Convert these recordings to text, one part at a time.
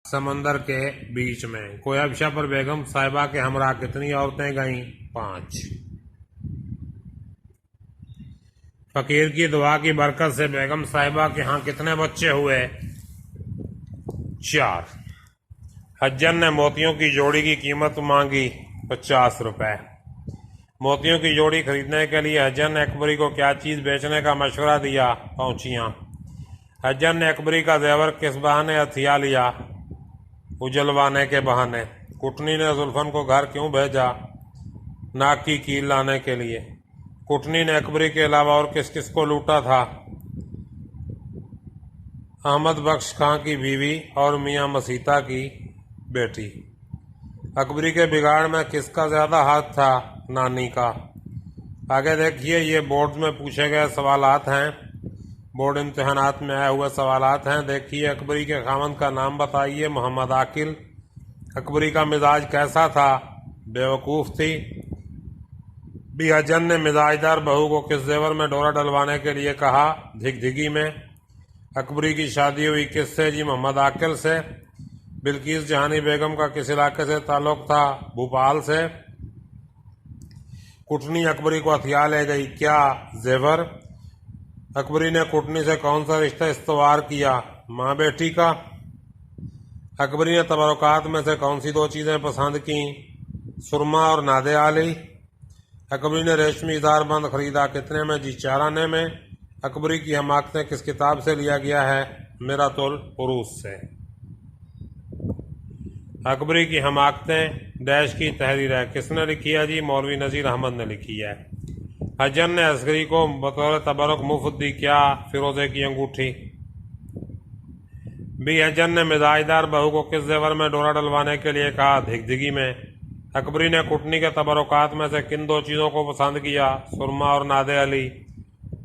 समंदर के बीच में कोयबशा पर बेगम साहिबा के हमरा कितनी औरतें गईं? 5। फकीर की दुआ की बरकत से बेगम साहिबा के यहाँ कितने बच्चे हुए? 4। हज्जन ने मोतियों की जोड़ी की कीमत मांगी 50 रुपए। मोतियों की जोड़ी खरीदने के लिए हज्जन ने अकबरी को क्या चीज बेचने का मशवरा दिया? पौंचियां। हज्जन ने अकबरी का जेवर किस बहाने हथिया लिया? उजलवाने के बहाने। कुटनी ने जुल्फन को घर क्यों भेजा? नाक की कील लाने के लिए। कुटनी ने अकबरी के अलावा और किस किस को लूटा था? अहमद बख्श खां की बीवी और मियां मसीता की बेटी। अकबरी के बिगाड़ में किसका ज्यादा हाथ था? नानी का। आगे देखिए, ये बोर्ड में पूछे गए सवालात हैं, बोर्ड इम्तिहानात में आए हुए सवालात हैं। देखिए, अकबरी के खामंद का नाम बताइए। मोहम्मद आकिल। अकबरी का मिजाज कैसा था? बेवकूफ़ थी। बी हज्जन ने मिजाजदार बहू को किस जेवर में डोरा डलवाने के लिए कहा? झिकझिकी में। अकबरी की शादी हुई किससे? जी मोहम्मद आकिल से। बिल्किस जहानी बेगम का किस इलाके से ताल्लुक था? भोपाल से। कुटनी अकबरी को हथिया ले गई, क्या? जेवर। अकबरी ने कुटनी से कौन सा रिश्ता इस्तवार किया? माँ बेटी का। अकबरी ने तबरुकात में से कौन सी 2 चीजें पसंद की? सुरमा और नादे आली। अकबरी ने रेशमी इजार बंद खरीदा कितने में? जी 4 आने में। अकबरी की हमाकतें किस किताब से लिया गया है? मिरातुल उरूस से। अकबरी की हमाकतें डैश की तहरीर है, किसने लिखी है? जी मौलवी नजीर अहमद ने लिखी है। हज्जन ने असगरी को बतौर तबरुक मुफ्त दी, क्या? फिरोजे की अंगूठी। बी हज्जन ने मिजाजदार बहू को किस जेवर में डोरा डलवाने के लिए कहा? झिकझिकी में। अकबरी ने कुटनी के तबरुकात में से किन 2 चीजों को पसंद किया? सुरमा और नादे अली।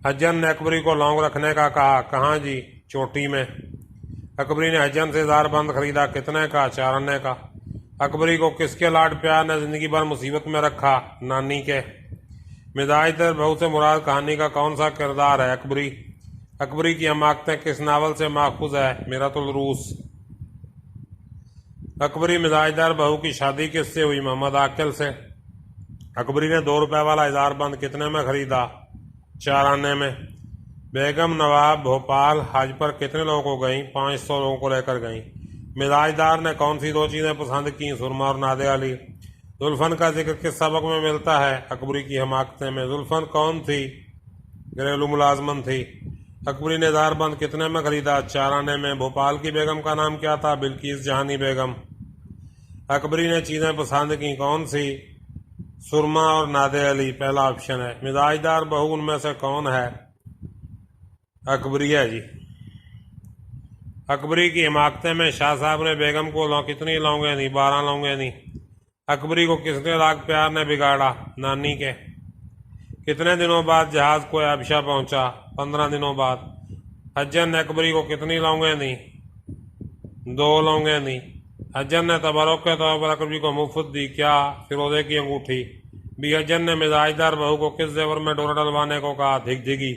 हज्जन ने अकबरी को लौंग रखने का कहा, कहाँ? जी चोटी में। अकबरी ने हज्जन से इजार बंद खरीदा कितने का? 4 आने का। अकबरी को किसके लाड प्यार ने जिंदगी भर मुसीबत में रखा? नानी के। मिजाजदार बहू से मुराद कहानी का कौन सा किरदार है? अकबरी। अकबरी की हमाकतें किस नावल से माखूज है? मिरातुल उरूस। अकबरी मिजाजदार बहू की शादी किससे हुई? मोहम्मद आकिल से। अकबरी ने 2 रुपए वाला इजार बंद कितने में खरीदा? 4 आने में। बेगम नवाब भोपाल हज पर कितने लोगों को गई? 500 लोगों को लेकर गई। मिजाजदार ने कौन सी 2 चीजें पसंद की? सुरमा और नादे अली। जुल्फन का जिक्र किस सबक में मिलता है? अकबरी की हमाकतें में। जुल्फन कौन थी? घरेलू मुलाजमन थी। अकबरी ने इजार बंद कितने में खरीदा? 4 आने में। भोपाल की बेगम का नाम क्या था? बिल्किस जहानी बेगम। अकबरी ने चीजें पसंद की कौन सी? सुरमा और नादे अली, पहला ऑप्शन है। मिजाजदार बहू उनमें से कौन है? अकबरी है जी। अकबरी की हिमाकतें में शाह साहब ने बेगम को कितनी लौंगे दी? 12 लौंगे दी। अकबरी को किसके लाख प्यार ने बिगाड़ा? नानी के। कितने दिनों बाद जहाज कोयबशा पहुंचा? 15 दिनों बाद। हज्जन ने अकबरी को कितनी लौंगे दी? 2 लौंगे दी। हज्जन ने तबरुक के तौर पर अकबरी को मुफ्त दी, क्या? फिरोजे की अंगूठी। बी हज्जन ने मिजाजदार बहू को किस जेवर में डोरा डलवाने को कहा? झिकझिकी।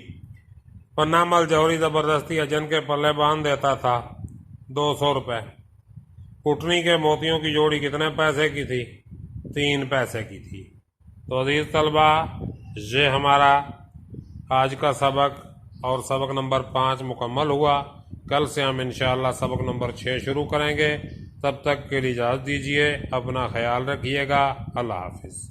पन्ना मल जौहरी जबरदस्ती हज्जन के पल्ले बांध देता था। 200 रुपए। कुटनी के मोतियों की जोड़ी कितने पैसे की थी? 3 पैसे की थी। तो अजीज तलबा, ये हमारा आज का सबक और सबक नंबर 5 मुकम्मल हुआ। कल से हम इंशाअल्लाह सबक नंबर 6 शुरू करेंगे। तब तक के लिए इजाज़त दीजिए। अपना ख्याल रखिएगा। अल्लाह हाफिज़।